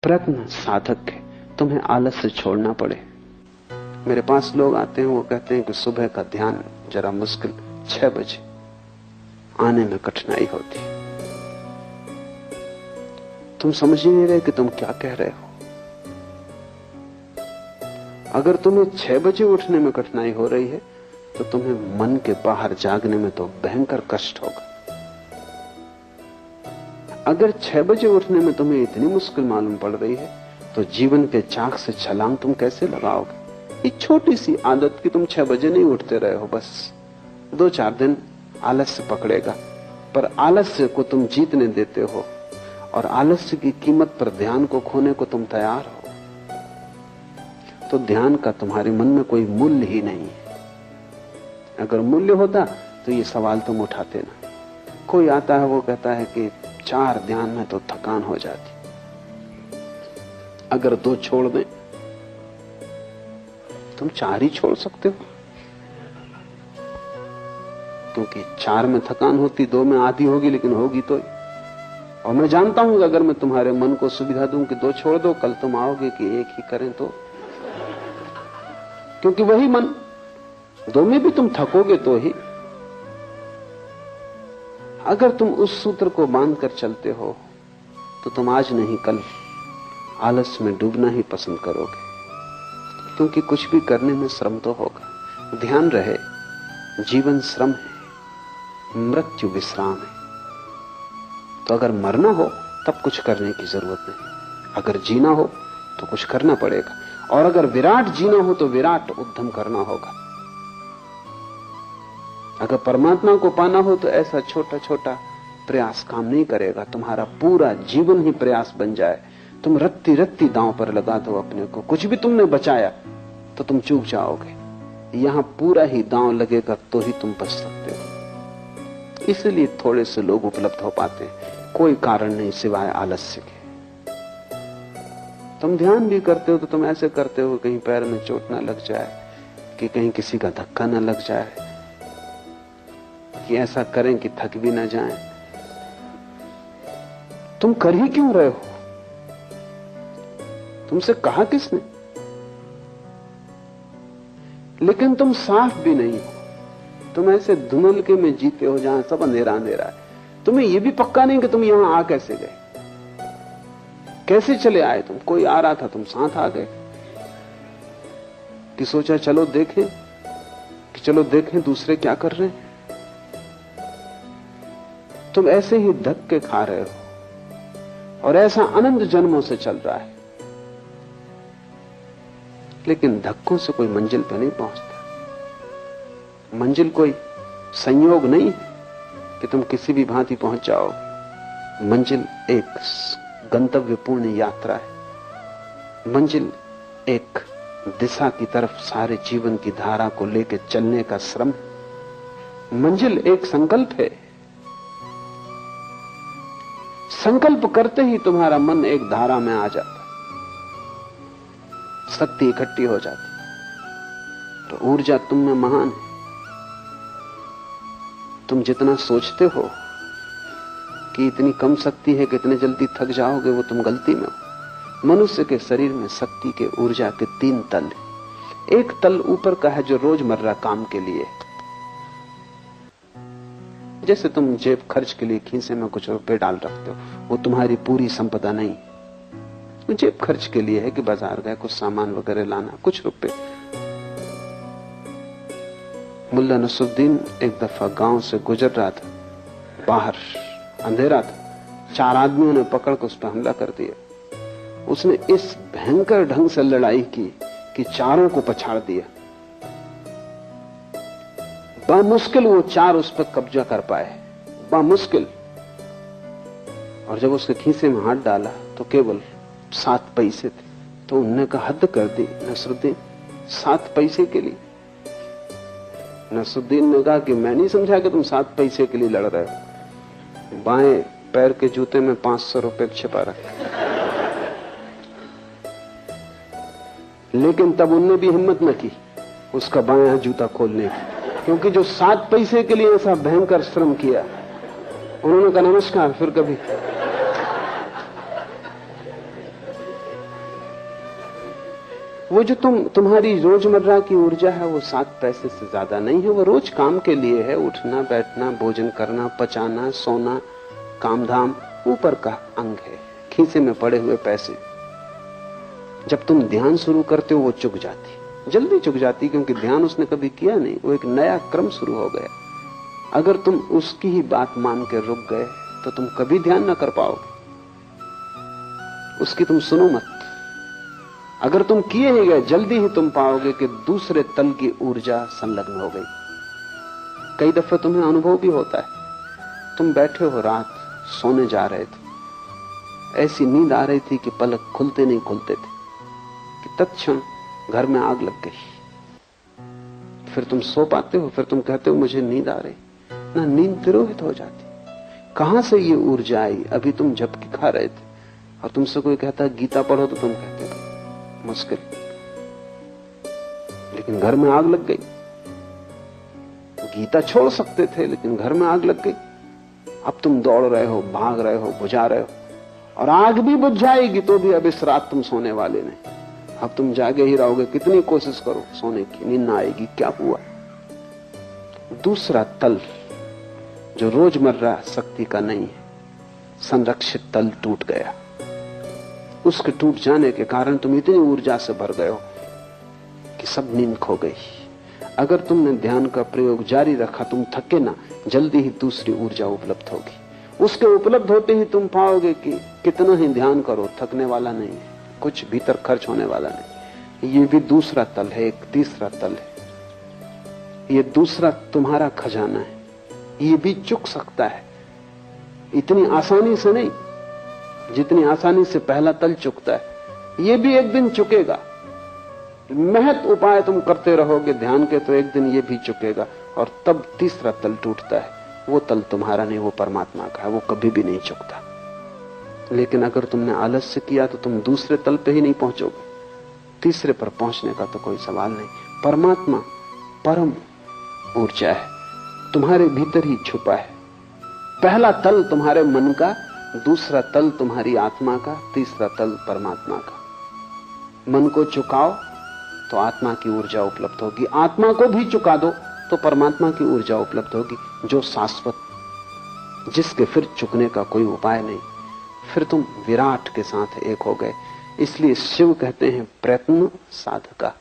प्रयत्न साधक है, तुम्हें आलस से छोड़ना पड़े। मेरे पास लोग आते हैं, वो कहते हैं कि सुबह का ध्यान जरा मुश्किल, 6 बजे आने में कठिनाई होती। तुम समझ ही नहीं रहे कि तुम क्या कह रहे हो। अगर तुम्हें 6 बजे उठने में कठिनाई हो रही है तो तुम्हें मन के बाहर जागने में तो भयंकर कष्ट होगा। अगर 6 बजे उठने में तुम्हें इतनी मुश्किल मालूम पड़ रही है तो जीवन के चाक से छलांग तुम कैसे लगाओगे? एक छोटी सी आदत कि तुम 6 बजे नहीं उठते रहे हो, बस 2-4 दिन आलस्य पकड़ेगा, पर आलस्य को तुम जीतने देते हो और आलस्य की कीमत पर ध्यान को खोने को तुम तैयार हो, तो ध्यान का तुम्हारे मन में कोई मूल्य ही नहीं है। अगर मूल्य होता तो ये सवाल तुम उठाते ना। कोई आता है, वो कहता है कि 4 ध्यान में तो थकान हो जाती, अगर 2 छोड़ दें। तुम 4 ही छोड़ सकते हो, क्योंकि 4 में थकान होती, 2 में आधी होगी, लेकिन होगी तो। और मैं जानता हूं कि अगर मैं तुम्हारे मन को सुविधा दूं कि 2 छोड़ दो, कल तुम आओगे कि 1 ही करें, तो क्योंकि वही मन, 2 में भी तुम थकोगे तो ही। अगर तुम उस सूत्र को बांधकर चलते हो तो तुम आज नहीं कल आलस्य में डूबना ही पसंद करोगे, क्योंकि कुछ भी करने में श्रम तो होगा। ध्यान रहे, जीवन श्रम है, मृत्यु विश्राम है। तो अगर मरना हो तब कुछ करने की जरूरत नहीं, अगर जीना हो तो कुछ करना पड़ेगा। और अगर विराट जीना हो तो विराट उद्यम करना होगा। अगर परमात्मा को पाना हो तो ऐसा छोटा छोटा प्रयास काम नहीं करेगा, तुम्हारा पूरा जीवन ही प्रयास बन जाए। तुम रत्ती रत्ती दांव पर लगा दो अपने को, कुछ भी तुमने बचाया तो तुम चूक जाओगे। यहां पूरा ही दांव लगेगा तो ही तुम बच सकते हो। इसलिए थोड़े से लोग उपलब्ध हो पाते हैं, कोई कारण नहीं सिवाय आलस्य के। तुम ध्यान भी करते हो तो तुम ऐसे करते हो कहीं पैर में चोट ना लग जाए, कि कहीं किसी का धक्का ना लग जाए, कि ऐसा करें कि थक भी ना जाएं। तुम कर ही क्यों रहे हो? तुमसे कहा किसने? लेकिन तुम साफ भी नहीं हो। तुम ऐसे धुंधलके में जीते हो जहां सब अंधेरा अंधेरा है। तुम्हें यह भी पक्का नहीं कि तुम यहां आ कैसे गए, कैसे चले आए। तुम, कोई आ रहा था, तुम साथ आ गए, कि सोचा चलो देखें, कि चलो देखें दूसरे क्या कर रहे हैं। तुम ऐसे ही धक्के खा रहे हो और ऐसा अनंत जन्मों से चल रहा है, लेकिन धक्कों से कोई मंजिल पे नहीं पहुंचता। मंजिल कोई संयोग नहीं कि तुम किसी भी भांति पहुंच जाओ। मंजिल एक गंतव्यपूर्ण यात्रा है। मंजिल एक दिशा की तरफ सारे जीवन की धारा को लेकर चलने का श्रम। मंजिल एक संकल्प है। संकल्प करते ही तुम्हारा मन एक धारा में आ जाता, शक्ति इकट्ठी हो जाती, तो ऊर्जा तुम में महान है। तुम जितना सोचते हो कि इतनी कम शक्ति है कि इतने जल्दी थक जाओगे, वो तुम गलती में हो। मनुष्य के शरीर में शक्ति के, ऊर्जा के 3 तल है। एक तल ऊपर का है जो रोजमर्रा काम के लिए, जैसे तुम जेब खर्च के लिए खीसे में कुछ रुपए डाल रखते हो, वो तुम्हारी पूरी संपदा नहीं। जेब खर्च के लिए है कि बाजार गए कुछ सामान वगैरह लाना, कुछ रुपए। मुल्ला नसरुद्दीन एक दफा गांव से गुजर रहा था, बाहर अंधेरा था, 4 आदमियों ने पकड़ कर उस पर हमला कर दिया। उसने इस भयंकर ढंग से लड़ाई की कि 4 को पछाड़ दिया। बामुश्किल वो 4 उस पर कब्जा कर पाए, बामुश्किल। और जब उसके खीसे में हाथ डाला तो केवल 7 पैसे थे। तो उन्होंने कहा हद कर दी नसरुद्दीन, 7 पैसे के लिए? नसरुद्दीन ने कहा कि मैं नहीं समझा कि तुम 7 पैसे के लिए लड़ रहे हो। बाएं पैर के जूते में 500 रुपए छिपा रखे। लेकिन तब उनने भी हिम्मत न की उसका बायां जूता खोलने की, क्योंकि जो 7 पैसे के लिए ऐसा भयंकर श्रम किया, उन्होंने कहा नमस्कार, फिर कभी। वो जो तुम्हारी रोजमर्रा की ऊर्जा है वो 7 पैसे से ज्यादा नहीं है। वो रोज काम के लिए है, उठना बैठना, भोजन करना, पचाना, सोना, कामधाम, ऊपर का अंग है, खीसे में पड़े हुए पैसे। जब तुम ध्यान शुरू करते हो वो चुक जाती, जल्दी चुक जाती, क्योंकि ध्यान उसने कभी किया नहीं, वो एक नया क्रम शुरू हो गया। अगर तुम उसकी ही बात मान के रुक गए तो तुम कभी ध्यान ना कर पाओगे, उसकी तुम सुनो मत। अगर तुम किए ही गए, जल्दी ही तुम पाओगे कि दूसरे तल की ऊर्जा संलग्न हो गई। कई दफे तुम्हें अनुभव भी होता है, तुम बैठे हो, रात सोने जा रहे थे, ऐसी नींद आ रही थी कि पलक खुलते नहीं खुलते थे कि तत्क्षण घर में आग लग गई। फिर तुम सो पाते हो, फिर तुम कहते हो मुझे नींद आ रही ना, नींद तिरोहित हो जाती। कहां से ये ऊर्जा आई? अभी तुम झपकी खा रहे थे और तुमसे कोई कहता गीता पढ़ो तो तुम कहते हो मुश्किल, लेकिन घर में आग लग गई। गीता छोड़ सकते थे लेकिन घर में आग लग गई। अब तुम दौड़ रहे हो, भाग रहे हो, बुझा रहे हो, और आग भी बुझ जाएगी तो भी अब इस रात तुम सोने वाले नहीं। अब तुम जागे ही रहोगे, कितनी कोशिश करो सोने की, नींद ना आएगी। क्या हुआ? दूसरा तल जो रोजमर्रा शक्ति का नहीं है, संरक्षित तल टूट गया। उसके टूट जाने के कारण तुम इतनी ऊर्जा से भर गए हो कि सब नींद खो गई। अगर तुमने ध्यान का प्रयोग जारी रखा, तुम थके ना, जल्दी ही दूसरी ऊर्जा उपलब्ध होगी। उसके उपलब्ध होते ही तुम पाओगे कि कितना ही ध्यान करो थकने वाला नहीं है, कुछ भीतर खर्च होने वाला नहीं। ये भी दूसरा तल है, एक तीसरा तल है। ये दूसरा तुम्हारा खजाना है, ये भी चुक सकता है, इतनी आसानी से नहीं जितनी आसानी से पहला तल चुकता है। ये भी एक दिन चुकेगा। महत उपाय तुम करते रहोगे ध्यान के तो एक दिन ये भी चुकेगा, और तब तीसरा तल टूटता है। वो तल तुम्हारा नहीं, वो परमात्मा का है, वो कभी भी नहीं चुकता। लेकिन अगर तुमने आलस्य किया तो तुम दूसरे तल पे ही नहीं पहुंचोगे, तीसरे पर पहुंचने का तो कोई सवाल नहीं। परमात्मा परम ऊर्जा है, तुम्हारे भीतर ही छुपा है। पहला तल तुम्हारे मन का, दूसरा तल तुम्हारी आत्मा का, तीसरा तल परमात्मा का। मन को चुकाओ तो आत्मा की ऊर्जा उपलब्ध होगी, आत्मा को भी चुका दो तो परमात्मा की ऊर्जा उपलब्ध होगी, जो शाश्वत, जिसके फिर चुकने का कोई उपाय नहीं। फिर तुम विराट के साथ एक हो गए। इसलिए शिव कहते हैं प्रयत्न साधका।